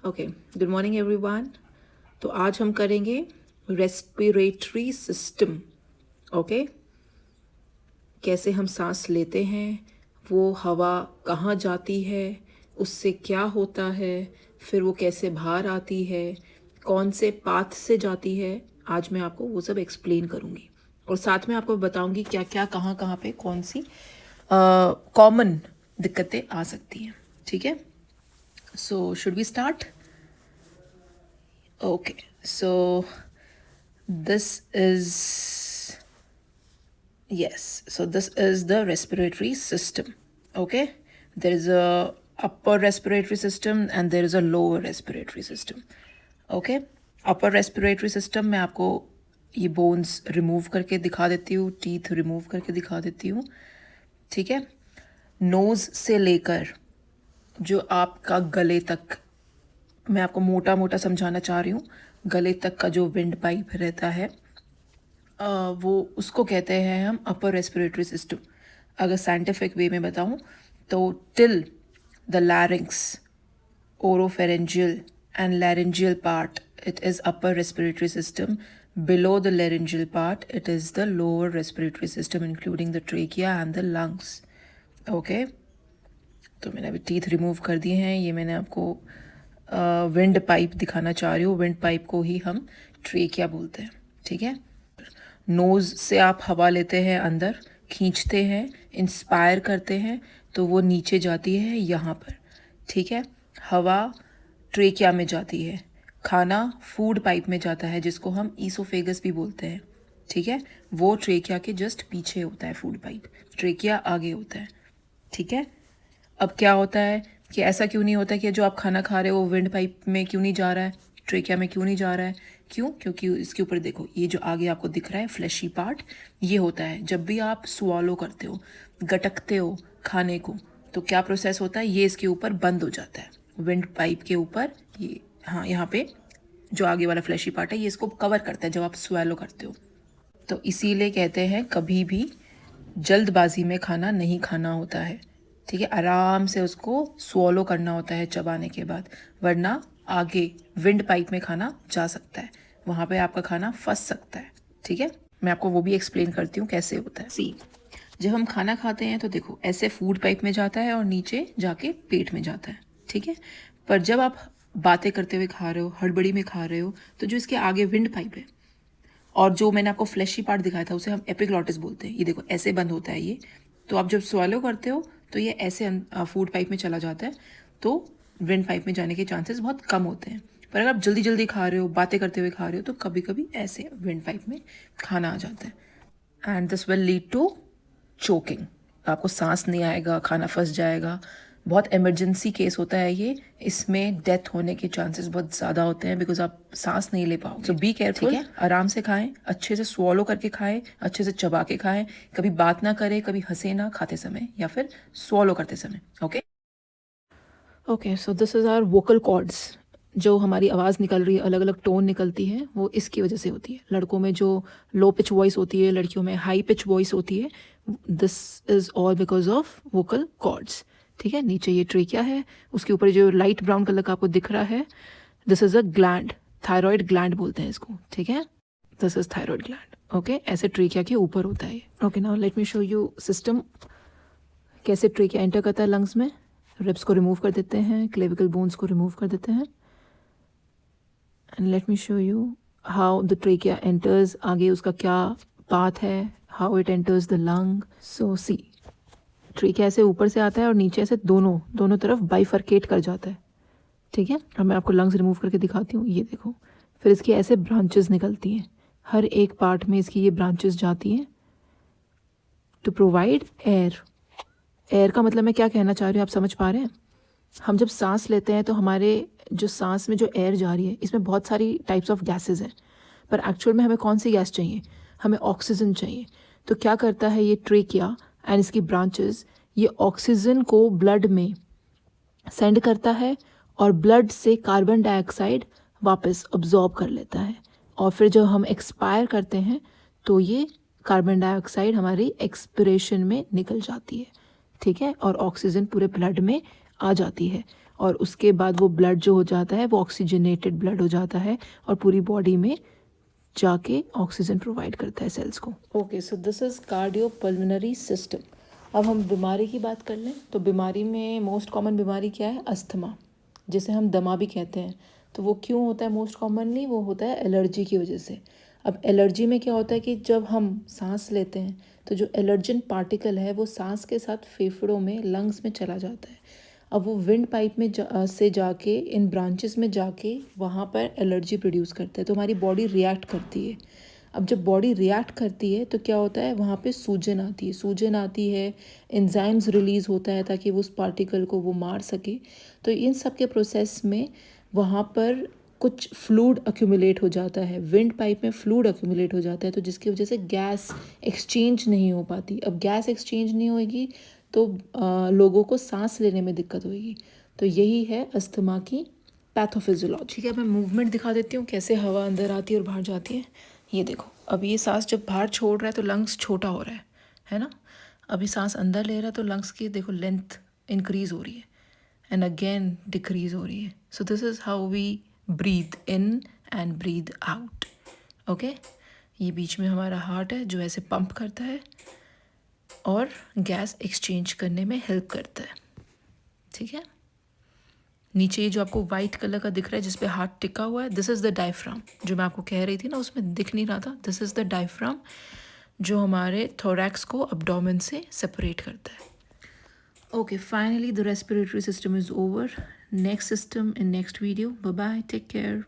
Okay, good morning everyone. तो आज हम करेंगे रेस्पिरेटरी सिस्टम। ओके, कैसे हम सांस लेते हैं, वो हवा कहाँ जाती है, उससे क्या होता है, फिर वो कैसे बाहर आती है, कौन से पाथ से जाती है। आज मैं आपको वो सब एक्सप्लेन करूँगी और साथ में आपको बताऊँगी क्या क्या कहाँ कहाँ पे कौन सी कॉमन दिक्कतें आ सकती हैं। ठीक है, so should we start? Okay, so this is, yes, so this is the respiratory system. Okay, there is a upper respiratory system and there is a lower respiratory system. Okay, upper respiratory system में आपको ये bones remove करके दिखा देती हूँ, teeth remove करके दिखा देती हूँ। ठीक है, नोज से लेकर जो आपका गले तक, मैं आपको मोटा मोटा समझाना चाह रही हूँ, गले तक का जो विंड पाइप रहता है वो उसको कहते हैं हम अपर रेस्पिरेटरी सिस्टम। अगर साइंटिफिक वे में बताऊँ तो till the larynx, oropharyngeal and laryngeal part it is upper respiratory system. Below the laryngeal part it is the lower respiratory system including the trachea and the lungs. Okay, तो मैंने अभी teeth remove कर दिए हैं। ये मैंने आपको wind pipe दिखाना चाह रही हूँ। विंड पाइप को ही हम ट्रेकिया बोलते हैं। ठीक है, नोज से आप हवा लेते हैं, अंदर खींचते हैं, इंस्पायर करते हैं तो वो नीचे जाती है यहाँ पर। ठीक है, हवा ट्रेकिया में जाती है, खाना फूड पाइप में जाता है जिसको हम ईसोफेगस भी बोलते हैं। ठीक है, वो ट्रेकिया के जस्ट पीछे होता है फूड पाइप, ट्रेकिया आगे होता है। ठीक है, अब क्या होता है कि ऐसा क्यों नहीं होता कि जो आप खाना खा रहे हो वो विंड पाइप में क्यों नहीं जा रहा है, ट्रेकिया में क्यों नहीं जा रहा है? क्यों? क्योंकि इसके ऊपर देखो, ये जो आगे आपको दिख रहा है फ्लैशी पार्ट, ये होता है जब भी आप स्वॉलो करते हो, गटकते हो खाने को, तो क्या प्रोसेस होता है, ये इसके ऊपर बंद हो जाता है, विंड पाइप के ऊपर। ये हाँ, यहाँ पे जो आगे वाला फ्लैशी पार्ट है ये इसको कवर करता है जब आप स्वॉलो करते हो। तो इसीलिए कहते हैं कभी भी जल्दबाजी में खाना नहीं खाना होता है। ठीक है, आराम से उसको स्वॉलो करना होता है चबाने के बाद, वरना आगे विंड पाइप में खाना जा सकता है, वहाँ पे आपका खाना फंस सकता है। ठीक है, मैं आपको वो भी एक्सप्लेन करती हूँ कैसे होता है। सी, जब हम खाना खाते हैं तो देखो ऐसे फूड पाइप में जाता है और नीचे जाके पेट में जाता है। ठीक है, पर जब आप बातें करते हुए खा रहे हो, हड़बड़ी में खा रहे हो, तो जो इसके आगे विंड पाइप है और जो मैंने आपको फ्लैशी पार्ट दिखाया था उसे हम एपिग्लॉटिस बोलते हैं। ये देखो ऐसे बंद होता है ये, तो आप जब स्वॉलो करते हो तो ये ऐसे फूड पाइप में चला जाता है, तो विंड पाइप में जाने के चांसेस बहुत कम होते हैं। पर अगर आप जल्दी जल्दी खा रहे हो, बातें करते हुए खा रहे हो, तो कभी कभी ऐसे विंड पाइप में खाना आ जाता है and this will lead to choking. आपको सांस नहीं आएगा, खाना फंस जाएगा। बहुत इमरजेंसी केस होता है ये, इसमें डेथ होने के चांसेस बहुत ज़्यादा होते हैं बिकॉज आप सांस नहीं ले पाओगे। सो बी केयरफुल। ठीक है, आराम से खाएं, अच्छे से स्वॉलो करके खाएं, अच्छे से चबा के खाएं, कभी बात ना करें, कभी हंसे ना खाते समय या फिर स्वॉलो करते समय। Okay okay, so this is our vocal cords. जो हमारी आवाज़ निकल रही है, अलग अलग टोन निकलती है, वो इसकी वजह से होती है। लड़कों में जो लो पिच वॉइस होती है, लड़कियों में हाई पिच वॉइस होती है, this is all because of vocal cords. ठीक है, नीचे ये ट्रेकिया है, उसके ऊपर जो लाइट ब्राउन कलर का आपको दिख रहा है, this is a gland, thyroid gland बोलते हैं इसको। ठीक है, this is thyroid gland. Okay, ऐसे ट्रेकिया के ऊपर होता है। Okay, now let me show you system, कैसे ट्रेकिया एंटर करता है लंग्स में। रिब्स को रिमूव कर देते हैं, क्लेविकल बोन्स को रिमूव कर देते हैं, and let me show you how the trachea enters. आगे उसका क्या पाथ है, how it enters the lung. So see, trachea ऐसे ऊपर से आता है और नीचे से दोनों तरफ बाइफरकेट कर जाता है। ठीक है, अब मैं आपको लंग्स रिमूव करके दिखाती हूँ। ये देखो, फिर इसकी ऐसे ब्रांचेस निकलती हैं, हर एक पार्ट में इसकी ये ब्रांचेस जाती हैं टू प्रोवाइड एयर। एयर का मतलब मैं क्या कहना चाह रही हूँ, आप समझ पा रहे हैं? हम जब सांस लेते हैं तो हमारे जो सांस में जो एयर जा रही है, इसमें बहुत सारी टाइप्स ऑफ गैसेज हैं, पर एक्चुअल में हमें कौन सी गैस चाहिए? हमें ऑक्सीजन चाहिए। तो क्या करता है ये ट्रेकिया एंड इसकी ब्रांचेस, ये ऑक्सीजन को ब्लड में सेंड करता है और ब्लड से कार्बन डाइऑक्साइड वापस अब्जॉर्ब कर लेता है, और फिर जब हम एक्सपायर करते हैं तो ये कार्बन डाइऑक्साइड हमारी एक्सपिरेशन में निकल जाती है। ठीक है, और ऑक्सीजन पूरे ब्लड में आ जाती है और उसके बाद वो ब्लड जो हो जाता है वो ऑक्सीजनेटेड ब्लड हो जाता है और पूरी बॉडी में जाके ऑक्सीजन प्रोवाइड करता है सेल्स को। Okay, so this is cardiopulmonary system. अब हम बीमारी की बात कर लें तो बीमारी में मोस्ट कॉमन बीमारी क्या है? अस्थमा, जिसे हम दमा भी कहते हैं। तो वो क्यों होता है मोस्ट कॉमनली? वो होता है एलर्जी की वजह से। अब एलर्जी में क्या होता है कि जब हम सांस लेते हैं तो जो एलर्जन पार्टिकल है वो सांस के साथ फेफड़ों में, लंग्स में चला जाता है। अब वो विंड पाइप में से जाके इन ब्रांचेस में जाके वहाँ पर एलर्जी प्रोड्यूस करता है, तो हमारी बॉडी रिएक्ट करती है। अब जब बॉडी रिएक्ट करती है तो क्या होता है, वहाँ पे सूजन आती है, सूजन आती है, एंजाइम्स रिलीज़ होता है ताकि वो उस पार्टिकल को वो मार सके। तो इन सब के प्रोसेस में वहाँ पर कुछ फ्लूड अक्यूमुलेट हो जाता है, विंड पाइप में फ्लूड अक्यूमुलेट हो जाता है, तो जिसकी वजह से गैस एक्सचेंज नहीं हो पाती। अब गैस एक्सचेंज नहीं होएगी तो लोगों को सांस लेने में दिक्कत होगी। तो यही है अस्थमा की पैथोफिजियोलॉजी। ठीक है, मैं मूवमेंट दिखा देती हूँ कैसे हवा अंदर आती है और बाहर जाती है। ये देखो, अब ये सांस जब बाहर छोड़ रहा है तो लंग्स छोटा हो रहा है ना। अभी सांस अंदर ले रहा है तो लंग्स की देखो लेंथ इंक्रीज हो रही है एंड अगेन डिक्रीज हो रही है। So this is how we breathe in and breathe out. Okay, ये बीच में हमारा हार्ट है जो ऐसे पंप करता है और गैस एक्सचेंज करने में हेल्प करता है। ठीक है, नीचे ये जो आपको वाइट कलर का दिख रहा है जिस पे हार्ट टिका हुआ है, दिस इज़ द डायफ्राम। जो मैं आपको कह रही थी ना, उसमें दिख नहीं रहा था, दिस इज़ द डायफ्राम जो हमारे थोरैक्स को अब्डोमेन से सेपरेट करता है। Okay, finally the respiratory system is over. Next system in next video. Bye bye, take care.